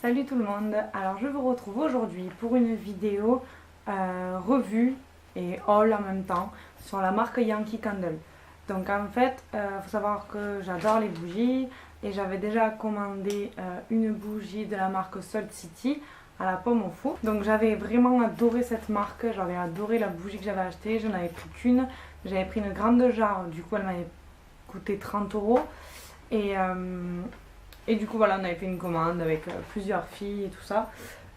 Salut tout le monde, alors je vous retrouve aujourd'hui pour une vidéo revue et haul en même temps sur la marque Yankee Candle. Donc en fait, faut savoir que j'adore les bougies et j'avais déjà commandé une bougie de la marque Salt City à la pomme au four. Donc j'avais vraiment adoré cette marque, j'avais adoré la bougie que j'avais achetée, je n'en avais pris qu'une, j'avais pris une grande jarre, du coup elle m'avait coûté 30 euros. Et du coup voilà, on avait fait une commande avec plusieurs filles et tout ça.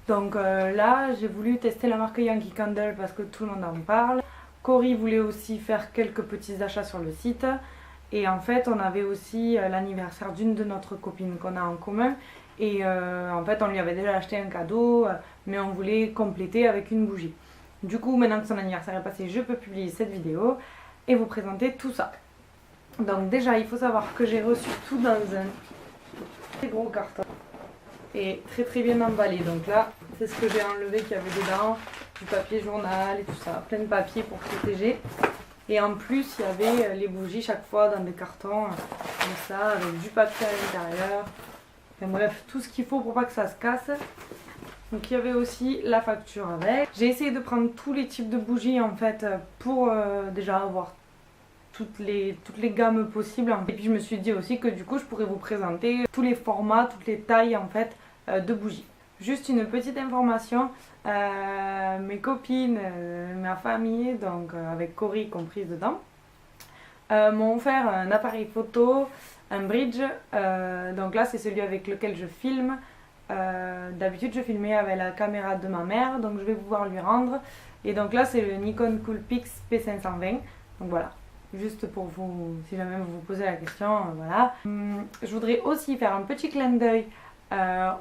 Donc là, j'ai voulu tester la marque Yankee Candle parce que tout le monde en parle. Cory voulait aussi faire quelques petits achats sur le site. Et en fait, on avait aussi l'anniversaire d'une de notre copine qu'on a en commun. Et en fait, on lui avait déjà acheté un cadeau, mais on voulait compléter avec une bougie. Du coup, maintenant que son anniversaire est passé, je peux publier cette vidéo et vous présenter tout ça. Donc déjà, il faut savoir que j'ai reçu tout dans un très gros carton et très bien emballé. Donc là, c'est ce que j'ai enlevé qu'il y avait dedans, du papier journal et tout ça, plein de papier pour protéger. Et en plus, il y avait les bougies chaque fois dans des cartons comme ça, avec du papier à l'intérieur. Enfin bref, tout ce qu'il faut pour pas que ça se casse. Donc il y avait aussi la facture avec. J'ai essayé de prendre tous les types de bougies en fait pour déjà avoir toutes les gammes possibles. Et puis je me suis dit aussi que du coup je pourrais vous présenter tous les formats, toutes les tailles en fait de bougies. Juste une petite information, mes copines, ma famille, donc avec Cory comprise dedans, m'ont offert un appareil photo, un bridge, donc là c'est celui avec lequel je filme. D'habitude je filmais avec la caméra de ma mère, donc je vais pouvoir lui rendre. Et donc là c'est le Nikon Coolpix P520, donc voilà. Juste pour vous, si jamais vous vous posez la question, voilà. Je voudrais aussi faire un petit clin d'œil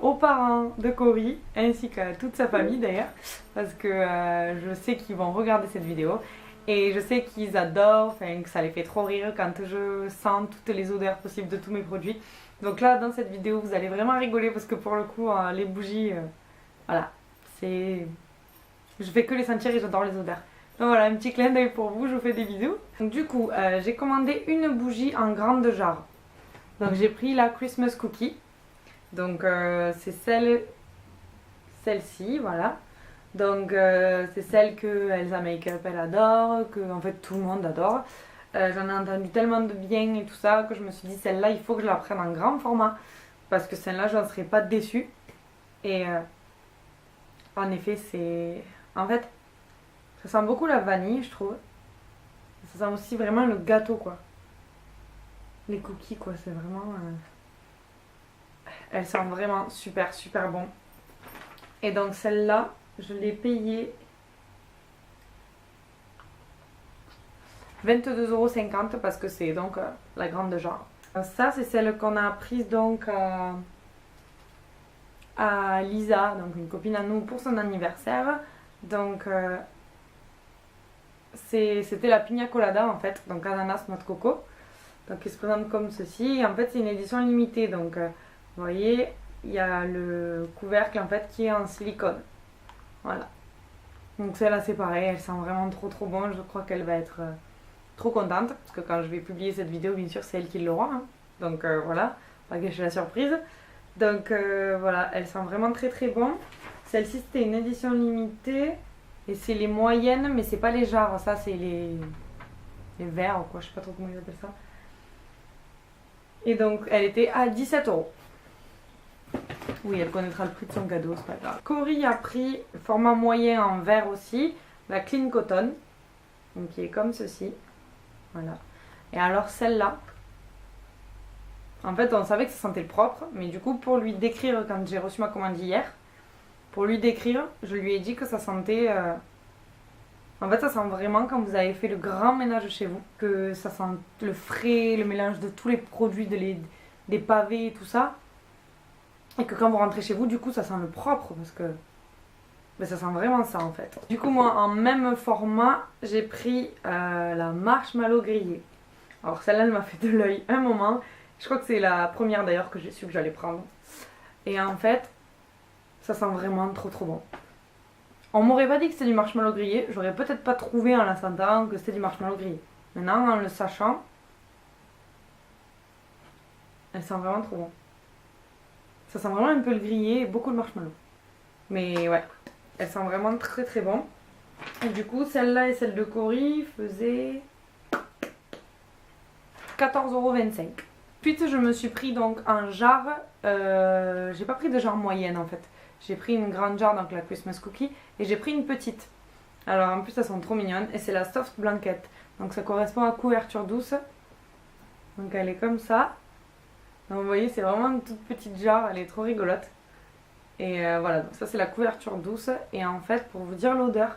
aux parents de Cory, ainsi qu'à toute sa famille d'ailleurs, parce que je sais qu'ils vont regarder cette vidéo. Et je sais qu'ils adorent, que ça les fait trop rire quand je sens toutes les odeurs possibles de tous mes produits. Donc là, dans cette vidéo, vous allez vraiment rigoler parce que pour le coup, les bougies, voilà, c'est... Je fais que les sentir et j'adore les odeurs. Donc voilà, un petit clin d'œil pour vous, je vous fais des bisous. Donc du coup, j'ai commandé une bougie en grande jarre. Donc j'ai pris la Christmas Cookie. Donc c'est celle-ci, voilà. Donc c'est celle que Elsa Makeup elle adore, que en fait tout le monde adore. J'en ai entendu tellement de bien et tout ça que je me suis dit celle-là il faut que je la prenne en grand format. Parce que celle-là je n'en serais pas déçue. Et en effet c'est... En fait... Ça sent beaucoup la vanille, je trouve. Ça sent aussi vraiment le gâteau, quoi. Les cookies, quoi, c'est vraiment... Elles sentent vraiment super bon. Et donc celle-là, je l'ai payée 22,50 € parce que c'est donc la grande jarre. Ça, c'est celle qu'on a prise donc à Lisa, donc une copine à nous, pour son anniversaire. Donc... c'était la pina colada en fait, donc ananas noix de coco, donc il se présente comme ceci. Et en fait c'est une édition limitée, donc vous voyez il y a le couvercle en fait qui est en silicone, voilà. Donc celle-là c'est pareil, elle sent vraiment trop bon, je crois qu'elle va être trop contente parce que quand je vais publier cette vidéo bien sûr c'est elle qui l'aura, hein. Donc voilà, pas gâcher la surprise. Donc voilà, elle sent vraiment très bon. Celle-ci c'était une édition limitée. Et c'est les moyennes, mais c'est pas les jarres, ça c'est les verres ou quoi, je sais pas trop comment ils appellent ça. Et donc elle était à 17 €. Oui, elle connaîtra le prix de son cadeau, c'est pas grave. Cory a pris le format moyen en verre aussi, la Clean Cotton, donc qui est comme ceci. Voilà. Et alors celle-là, en fait on savait que ça sentait le propre, mais du coup pour lui décrire, quand j'ai reçu ma commande hier, pour lui décrire, je lui ai dit que ça sentait... En fait, ça sent vraiment quand vous avez fait le grand ménage chez vous, que ça sent le frais, le mélange de tous les produits, des pavés et tout ça. Et que quand vous rentrez chez vous, du coup, ça sent le propre parce que ben, ça sent vraiment ça en fait. Du coup, moi, en même format, j'ai pris la marshmallow grillée. Alors celle-là, elle m'a fait de l'œil un moment. Je crois que c'est la première d'ailleurs que j'ai su que j'allais prendre. Et en fait... ça sent vraiment trop bon. On m'aurait pas dit que c'était du marshmallow grillé, j'aurais peut-être pas trouvé en la sentant que c'était du marshmallow grillé. Maintenant, en le sachant, elle sent vraiment trop bon. Ça sent vraiment un peu le grillé et beaucoup le marshmallow. Mais ouais, elles sentent vraiment très très bon. Et du coup, celle-là et celle de Cory faisaient 14,25 €. Ensuite, je me suis pris donc un jar. J'ai pas pris de jar moyenne en fait. J'ai pris une grande jar, donc la Christmas Cookie, et j'ai pris une petite. Alors en plus, elles sont trop mignonnes. Et c'est la Soft Blanket. Donc ça correspond à couverture douce. Donc elle est comme ça. Donc vous voyez, c'est vraiment une toute petite jar. Elle est trop rigolote. Et voilà, donc ça c'est la couverture douce. Et en fait, pour vous dire l'odeur,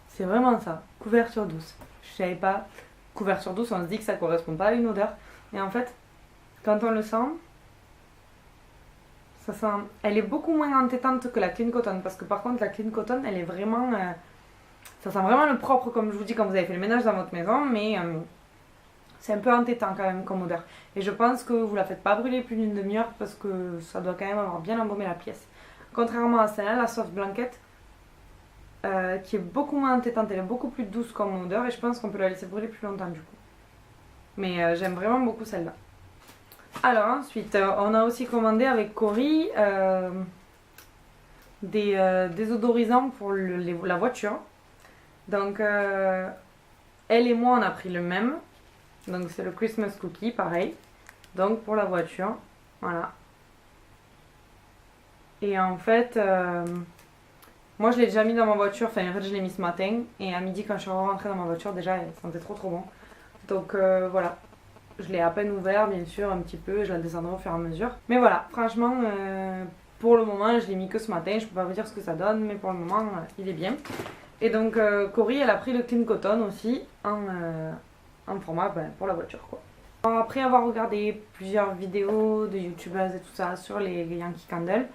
c'est vraiment ça. Couverture douce. Je savais pas. Couverture douce, on se dit que ça correspond pas à une odeur. Et en fait, quand on le sent, ça sent... Elle est beaucoup moins entêtante que la Clean Cotton. Parce que par contre, la Clean Cotton, elle est vraiment... ça sent vraiment le propre, comme je vous dis, quand vous avez fait le ménage dans votre maison. Mais c'est un peu entêtant quand même comme odeur. Et je pense que vous la faites pas brûler plus d'une demi-heure parce que ça doit quand même avoir bien embaumé la pièce. Contrairement à celle-là, la Soft Blanket, qui est beaucoup moins entêtante, elle est beaucoup plus douce comme odeur. Et je pense qu'on peut la laisser brûler plus longtemps du coup. Mais j'aime vraiment beaucoup celle-là. Alors ensuite, on a aussi commandé avec Cory des désodorisants pour la voiture. Donc elle et moi on a pris le même. Donc c'est le Christmas Cookie, pareil. Donc pour la voiture, voilà. Et en fait, moi je l'ai déjà mis dans ma voiture, enfin en fait je l'ai mis ce matin. Et à midi quand je suis rentrée dans ma voiture, déjà elle sentait trop bon. Donc voilà, je l'ai à peine ouvert bien sûr un petit peu, je la descendrai au fur et à mesure. Mais voilà, franchement, pour le moment je l'ai mis que ce matin, je peux pas vous dire ce que ça donne, mais pour le moment il est bien. Et donc Cory elle a pris le Clean Cotton aussi en format pour la voiture quoi. Alors, après avoir regardé plusieurs vidéos de youtubeuses et tout ça sur les Yankee Candle,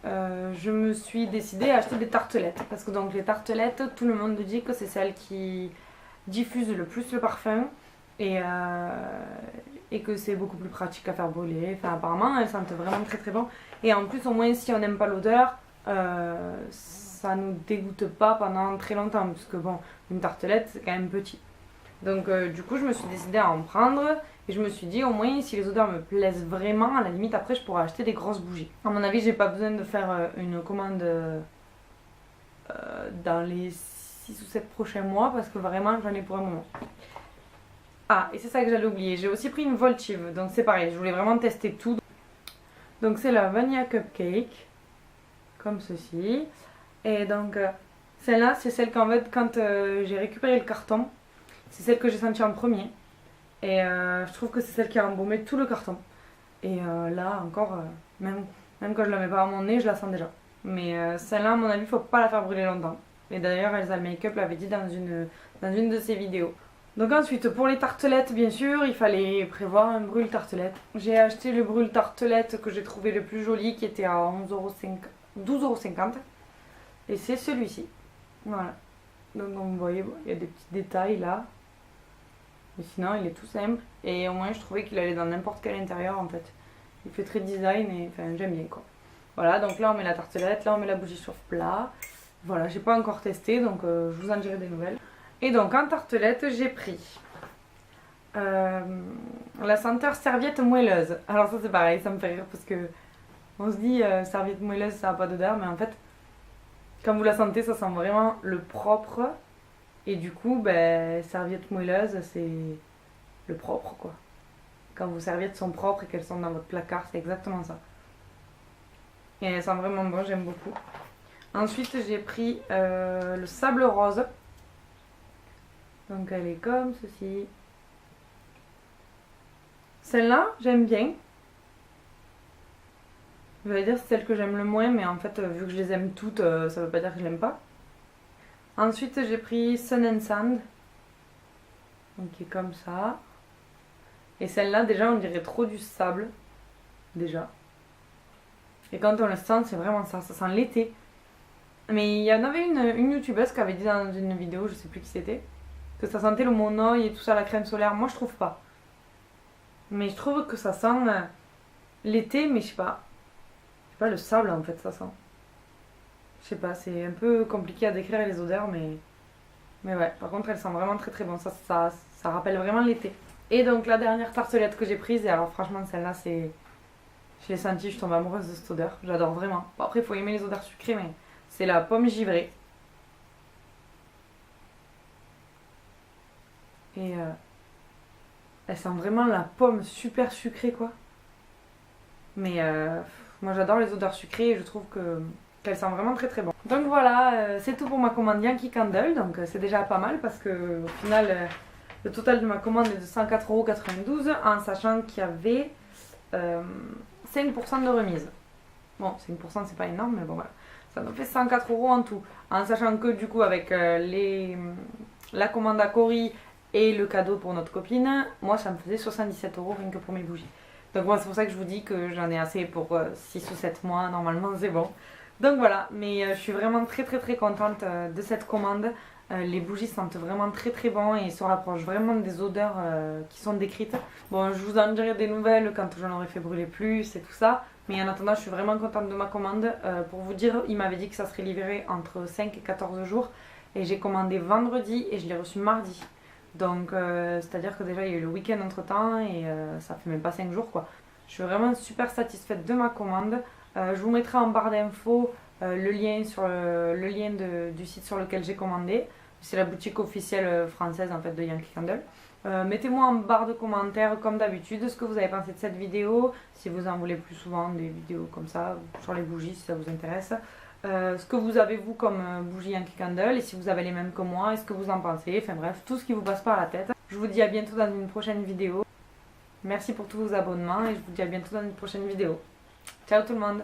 je me suis décidée à acheter des tartelettes. Parce que donc les tartelettes, tout le monde dit que c'est celles qui diffusent le plus le parfum et que c'est beaucoup plus pratique à faire brûler. Enfin apparemment elles sentent vraiment très bon. Et en plus au moins si on n'aime pas l'odeur, ça nous dégoûte pas pendant très longtemps. Parce que bon, une tartelette c'est quand même petit. Donc du coup je me suis décidée à en prendre. Et je me suis dit, au moins, si les odeurs me plaisent vraiment, à la limite, après, je pourrais acheter des grosses bougies. À mon avis, j'ai pas besoin de faire une commande dans les 6 ou 7 prochains mois, parce que vraiment, j'en ai pour un moment. Ah, et c'est ça que j'allais oublier. J'ai aussi pris une Voltive, donc c'est pareil, je voulais vraiment tester tout. Donc c'est la Vanilla Cupcake, comme ceci. Et donc, celle-là, c'est celle qu'en fait, quand j'ai récupéré le carton, c'est celle que j'ai sentie en premier. Et je trouve que c'est celle qui a embaumé tout le carton. Et là encore, même quand je la mets pas à mon nez, je la sens déjà. Mais celle-là, à mon avis, faut pas la faire brûler longtemps. Et d'ailleurs, Elsa Makeup l'avait dit dans une de ses vidéos. Donc ensuite, pour les tartelettes, bien sûr, il fallait prévoir un brûle-tartelette. J'ai acheté le brûle-tartelette que j'ai trouvé le plus joli, qui était à 12,50 €. Et c'est celui-ci. Voilà. Donc vous voyez, il y a des petits détails là. Mais sinon, il est tout simple. Et au moins, je trouvais qu'il allait dans n'importe quel intérieur en fait. Il fait très design et enfin, j'aime bien quoi. Voilà, donc là on met la tartelette, là on met la bougie chauffe plat. Voilà, j'ai pas encore testé donc je vous en dirai des nouvelles. Et donc en tartelette, j'ai pris la senteur serviette moelleuse. Alors ça c'est pareil, ça me fait rire parce que on se dit serviette moelleuse ça a pas d'odeur, mais en fait, quand vous la sentez, ça sent vraiment le propre. Et du coup, serviette moelleuse, c'est le propre quoi. Quand vos serviettes sont propres et qu'elles sont dans votre placard, c'est exactement ça. Et elles sentent vraiment bon, j'aime beaucoup. Ensuite, j'ai pris le sable rose. Donc elle est comme ceci. Celle-là, j'aime bien. Je vais dire c'est celle que j'aime le moins, mais en fait, vu que je les aime toutes, ça veut pas dire que je l'aime pas. Ensuite, j'ai pris Sun and Sand. Donc qui est comme ça. Et celle-là, déjà, on dirait trop du sable. Déjà. Et quand on le sent, c'est vraiment ça. Ça sent l'été. Mais il y en avait une youtubeuse qui avait dit dans une vidéo, je sais plus qui c'était, que ça sentait le monoeil et tout ça, la crème solaire. Moi, je trouve pas. Mais je trouve que ça sent l'été, mais je sais pas. Je sais pas, le sable en fait, ça sent. Je sais pas, c'est un peu compliqué à décrire les odeurs, mais ouais. Par contre, elles sentent vraiment très bon. Ça rappelle vraiment l'été. Et donc la dernière tartelette que j'ai prise, et alors franchement celle-là c'est... Je l'ai sentie, je tombe amoureuse de cette odeur, j'adore vraiment. Bon, après il faut aimer les odeurs sucrées, mais c'est la pomme givrée. Et elle sent vraiment la pomme super sucrée quoi. Mais moi j'adore les odeurs sucrées et je trouve qu'elle sent vraiment très très bon. Donc voilà, c'est tout pour ma commande Yankee Candle. Donc c'est déjà pas mal parce que au final le total de ma commande est de 104,92 € en sachant qu'il y avait 5% de remise. Bon, 5% c'est pas énorme mais bon voilà. Ça nous fait 104 € en tout. En sachant que du coup avec la commande à Cory et le cadeau pour notre copine, moi ça me faisait 77 € rien que pour mes bougies. Donc moi c'est pour ça que je vous dis que j'en ai assez pour 6 ou 7 mois, normalement c'est bon. Donc voilà, mais je suis vraiment très très très contente de cette commande. Les bougies sentent vraiment très très bon et se rapprochent vraiment des odeurs qui sont décrites. Bon, je vous en dirai des nouvelles quand j'en aurai fait brûler plus et tout ça. Mais en attendant, je suis vraiment contente de ma commande. Pour vous dire, il m'avait dit que ça serait livré entre 5 et 14 jours. Et j'ai commandé vendredi et je l'ai reçu mardi. Donc c'est-à-dire que déjà il y a eu le week-end entre temps et ça fait même pas 5 jours quoi. Je suis vraiment super satisfaite de ma commande. Je vous mettrai en barre d'infos le lien, du site sur lequel j'ai commandé. C'est la boutique officielle française en fait de Yankee Candle. Mettez-moi en barre de commentaires comme d'habitude ce que vous avez pensé de cette vidéo. Si vous en voulez plus souvent des vidéos comme ça sur les bougies si ça vous intéresse. Ce que vous avez vous comme bougie Yankee Candle et si vous avez les mêmes que moi, est-ce que vous en pensez, enfin bref, tout ce qui vous passe par la tête. Je vous dis à bientôt dans une prochaine vidéo. Merci pour tous vos abonnements et je vous dis à bientôt dans une prochaine vidéo. Ciao tout le monde!